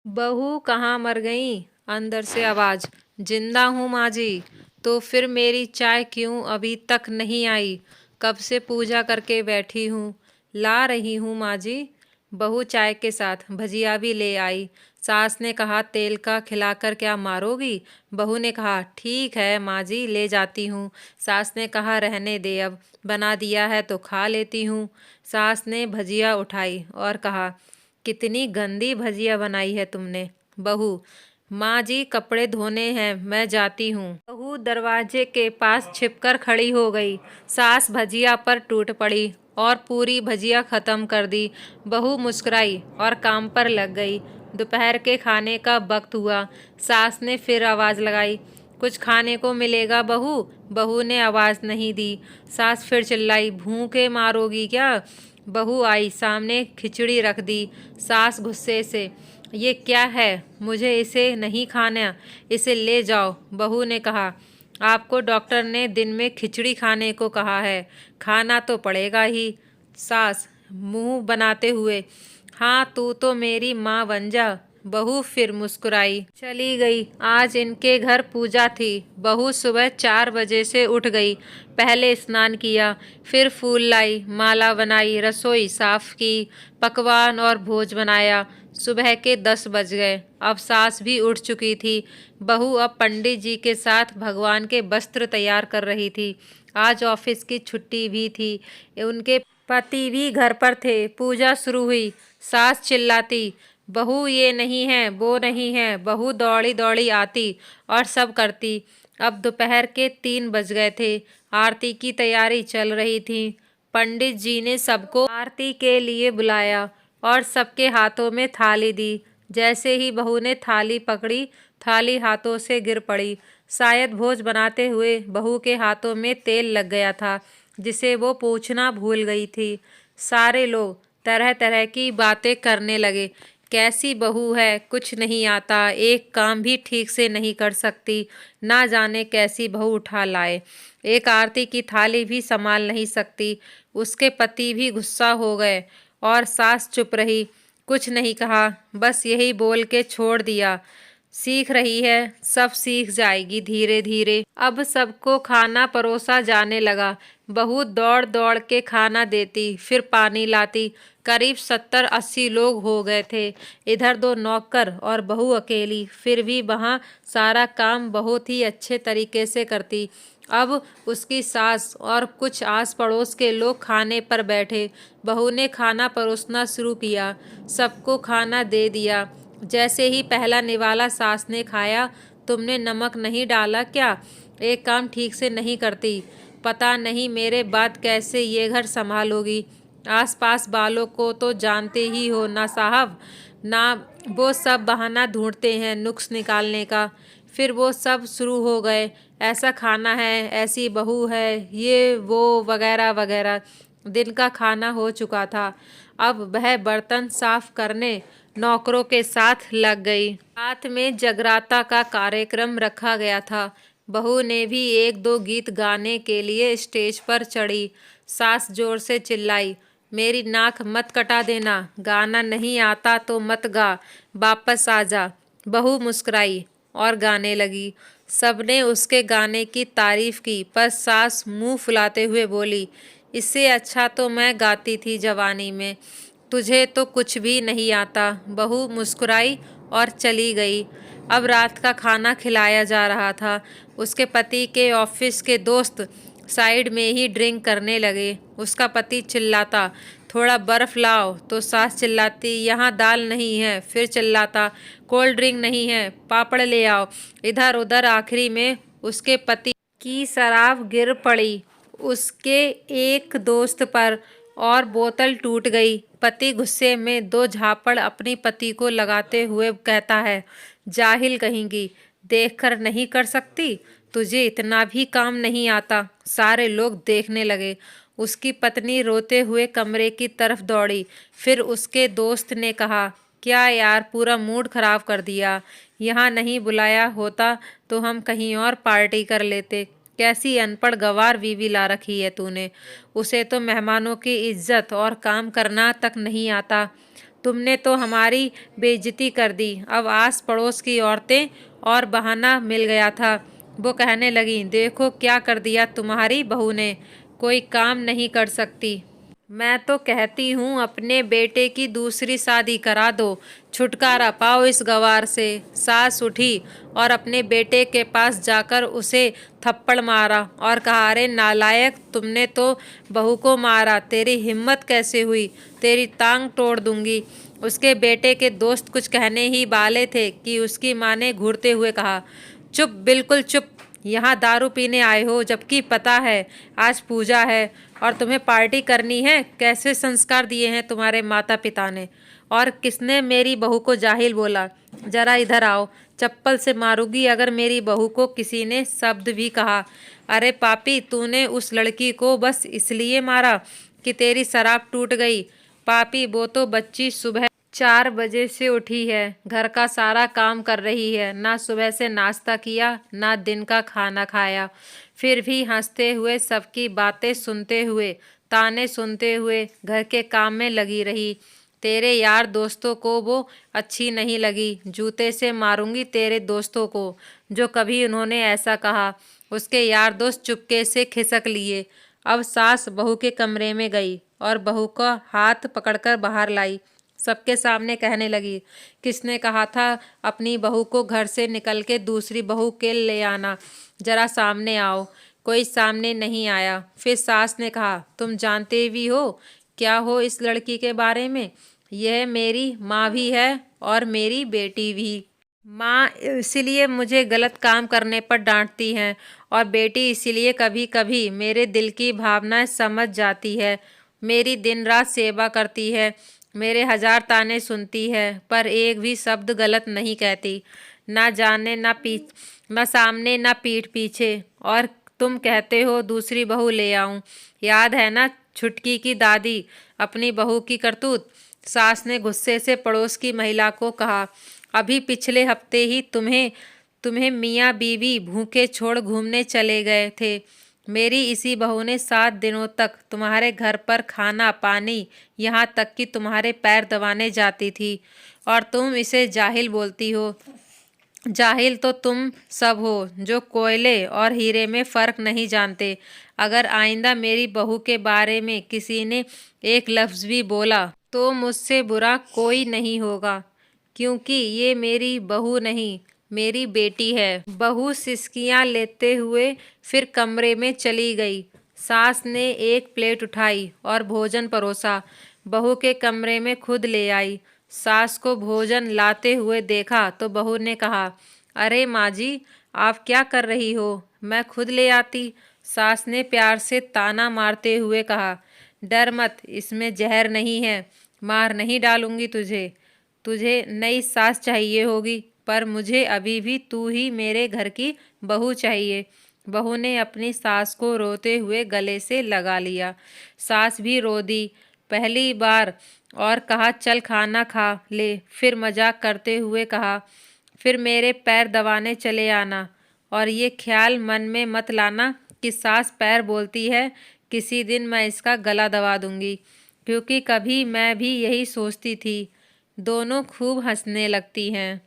बहू कहाँ मर गई? अंदर से आवाज। जिंदा हूँ माँ जी। तो फिर मेरी चाय क्यों अभी तक नहीं आई? कब से पूजा करके बैठी हूँ। ला रही हूँ माँ जी। बहू चाय के साथ भजिया भी ले आई। सास ने कहा तेल का खिलाकर क्या मारोगी? बहू ने कहा ठीक है माँ जी, ले जाती हूँ। सास ने कहा रहने दे, अब बना दिया है तो खा लेती हूँ। सास ने भजिया उठाई और कहा कितनी गंदी भजिया बनाई है तुमने। बहू, माँ जी कपड़े धोने हैं, मैं जाती हूँ। बहू दरवाजे के पास छिपकर खड़ी हो गई। सास भजिया पर टूट पड़ी और पूरी भजिया खत्म कर दी। बहू मुस्कुराई और काम पर लग गई। दोपहर के खाने का वक्त हुआ। सास ने फिर आवाज लगाई, कुछ खाने को मिलेगा बहू? बहू ने आवाज नहीं दी। सास फिर चिल्लाई, भूखे मारोगी क्या? बहू आई, सामने खिचड़ी रख दी। सास गुस्से से, ये क्या है? मुझे इसे नहीं खाना, इसे ले जाओ। बहू ने कहा आपको डॉक्टर ने दिन में खिचड़ी खाने को कहा है, खाना तो पड़ेगा ही। सास मुंह बनाते हुए, हाँ तू तो मेरी माँ बन जा। बहू फिर मुस्कुराई चली गई। आज इनके घर पूजा थी। बहू सुबह 4 बजे से उठ गई। पहले स्नान किया, फिर फूल लाई, माला बनाई, रसोई साफ की, पकवान और भोज बनाया। सुबह के 10 बज गए। अब सास भी उठ चुकी थी। बहू अब पंडित जी के साथ भगवान के वस्त्र तैयार कर रही थी। आज ऑफिस की छुट्टी भी थी। उनके पति भी घर पर थे। पूजा शुरू हुई। सास चिल्लाती, बहू ये नहीं है, वो नहीं है। बहू दौड़ी दौड़ी आती और सब करती। अब दोपहर के 3 बज गए थे। आरती की तैयारी चल रही थी। पंडित जी ने सबको आरती के लिए बुलाया और सबके हाथों में थाली दी। जैसे ही बहू ने थाली पकड़ी, थाली हाथों से गिर पड़ी। शायद भोज बनाते हुए बहू के हाथों में तेल लग गया था, जिसे वो पूछना भूल गई थी। सारे लोग तरह तरह की बातें करने लगे। कैसी बहू है, कुछ नहीं आता, एक काम भी ठीक से नहीं कर सकती, ना जाने कैसी बहू उठा लाए, एक आरती की थाली भी संभाल नहीं सकती। उसके पति भी गुस्सा हो गए और सास चुप रही, कुछ नहीं कहा, बस यही बोल के छोड़ दिया, सीख रही है, सब सीख जाएगी धीरे धीरे। अब सबको खाना परोसा जाने लगा। बहू दौड़ दौड़ के खाना देती, फिर पानी लाती। करीब 70-80 लोग हो गए थे। इधर 2 नौकर और बहू अकेली, फिर भी वहाँ सारा काम बहुत ही अच्छे तरीके से करती। अब उसकी सास और कुछ आस पड़ोस के लोग खाने पर बैठे। बहू ने खाना परोसना शुरू किया। सबको खाना दे दिया। जैसे ही पहला निवाला सास ने खाया, तुमने नमक नहीं डाला क्या? एक काम ठीक से नहीं करती, पता नहीं मेरे बाद कैसे ये घर संभालोगी। आसपास वालों को तो जानते ही हो ना साहब, ना वो सब बहाना ढूंढते हैं नुक्स निकालने का। फिर वो सब शुरू हो गए, ऐसा खाना है, ऐसी बहू है, ये वो वगैरह वगैरह। दिन का खाना हो चुका था। अब वह बर्तन साफ करने नौकरों के साथ लग गई। साथ में जगराता का कार्यक्रम रखा गया था। बहू ने भी 1-2 गीत गाने के लिए स्टेज पर चढ़ी। सास जोर से चिल्लाई, मेरी नाक मत कटा देना, गाना नहीं आता तो मत गा, वापस आ जा। बहू मुस्कुराई और गाने लगी। सबने उसके गाने की तारीफ की, पर सास मुंह फुलाते हुए बोली, इससे अच्छा तो मैं गाती थी जवानी में, तुझे तो कुछ भी नहीं आता। बहू मुस्कुराई और चली गई। अब रात का खाना खिलाया जा रहा था। उसके पति के ऑफिस के दोस्त साइड में ही ड्रिंक करने लगे। उसका पति चिल्लाता, थोड़ा बर्फ लाओ, तो सास चिल्लाती, यहाँ दाल नहीं है। फिर चिल्लाता, कोल्ड ड्रिंक नहीं है, पापड़ ले आओ। इधर उधर आखिरी में उसके पति की शराब गिर पड़ी उसके एक दोस्त पर और बोतल टूट गई। पति गुस्से में 2 झापड़ अपनी पति को लगाते हुए कहता है, जाहिल कहेंगी, देखकर नहीं कर सकती, तुझे इतना भी काम नहीं आता। सारे लोग देखने लगे। उसकी पत्नी रोते हुए कमरे की तरफ दौड़ी। फिर उसके दोस्त ने कहा, क्या यार, पूरा मूड खराब कर दिया, यहाँ नहीं बुलाया होता तो हम कहीं और पार्टी कर लेते। कैसी अनपढ़ गंवार बीवी ला रखी है तूने, उसे तो मेहमानों की इज्जत और काम करना तक नहीं आता। तुमने तो हमारी बेइज्जती कर दी। अब आस पड़ोस की औरतें और बहाना मिल गया था। वो कहने लगी, देखो क्या कर दिया तुम्हारी बहू ने, कोई काम नहीं कर सकती। मैं तो कहती हूँ अपने बेटे की दूसरी शादी करा दो, छुटकारा पाओ इस गवार से। सास उठी और अपने बेटे के पास जाकर उसे थप्पड़ मारा और कहा, अरे नालायक, तुमने तो बहू को मारा, तेरी हिम्मत कैसे हुई, तेरी टांग तोड़ दूंगी। उसके बेटे के दोस्त कुछ कहने ही वाले थे कि उसकी माँ ने घूरते हुए कहा, चुप, बिल्कुल चुप। यहाँ दारू पीने आए हो, जबकि पता है आज पूजा है और तुम्हें पार्टी करनी है। कैसे संस्कार दिए हैं तुम्हारे माता पिता ने। और किसने मेरी बहू को जाहिल बोला? जरा इधर आओ, चप्पल से मारूंगी अगर मेरी बहू को किसी ने शब्द भी कहा। अरे पापी, तूने उस लड़की को बस इसलिए मारा कि तेरी शराब टूट गई। पापी, वो तो बच्ची सुबह 4 बजे से उठी है, घर का सारा काम कर रही है, ना सुबह से नाश्ता किया, ना दिन का खाना खाया, फिर भी हंसते हुए, सबकी बातें सुनते हुए, ताने सुनते हुए घर के काम में लगी रही। तेरे यार दोस्तों को वो अच्छी नहीं लगी। जूते से मारूंगी तेरे दोस्तों को जो कभी उन्होंने ऐसा कहा। उसके यार दोस्त चुपके से खिसक लिए। अब सास बहू के कमरे में गई और बहू का हाथ पकड़कर बाहर लाई। सबके सामने कहने लगी, किसने कहा था अपनी बहू को घर से निकल के दूसरी बहू के ले आना? जरा सामने आओ। कोई सामने नहीं आया। फिर सास ने कहा, तुम जानते भी हो क्या हो इस लड़की के बारे में? यह मेरी माँ भी है और मेरी बेटी भी। माँ इसीलिए मुझे गलत काम करने पर डांटती हैं और बेटी इसीलिए कभी कभी मेरे दिल की भावनाएं समझ जाती है। मेरी दिन रात सेवा करती है, मेरे 1000 ताने सुनती है, पर एक भी शब्द गलत नहीं कहती। ना जाने ना सामने ना पीठ पीछे। और तुम कहते हो दूसरी बहू ले आऊं। याद है ना छुटकी की दादी, अपनी बहू की करतूत? सास ने गुस्से से पड़ोस की महिला को कहा, अभी पिछले हफ्ते ही तुम्हें तुम्हें मियाँ बीवी भूखे छोड़ घूमने चले गए थे। मेरी इसी बहू ने 7 दिनों तक तुम्हारे घर पर खाना पानी, यहाँ तक कि तुम्हारे पैर दबाने जाती थी, और तुम इसे जाहिल बोलती हो। जाहिल तो तुम सब हो जो कोयले और हीरे में फ़र्क नहीं जानते। अगर आइंदा मेरी बहू के बारे में किसी ने एक लफ्ज़ भी बोला तो मुझसे बुरा कोई नहीं होगा, क्योंकि ये मेरी बहू नहीं, मेरी बेटी है। बहू सिसकियां लेते हुए फिर कमरे में चली गई। सास ने एक प्लेट उठाई और भोजन परोसा, बहू के कमरे में खुद ले आई। सास को भोजन लाते हुए देखा तो बहू ने कहा, अरे माँ जी, आप क्या कर रही हो, मैं खुद ले आती। सास ने प्यार से ताना मारते हुए कहा, डर मत, इसमें जहर नहीं है, मार नहीं डालूंगी तुझे। तुझे नई सास चाहिए होगी, पर मुझे अभी भी तू ही मेरे घर की बहू चाहिए। बहू ने अपनी सास को रोते हुए गले से लगा लिया। सास भी रो दी पहली बार और कहा, चल खाना खा ले। फिर मजाक करते हुए कहा, फिर मेरे पैर दबाने चले आना, और ये ख्याल मन में मत लाना कि सास पैर बोलती है, किसी दिन मैं इसका गला दबा दूंगी, क्योंकि कभी मैं भी यही सोचती थी। दोनों खूब हंसने लगती हैं।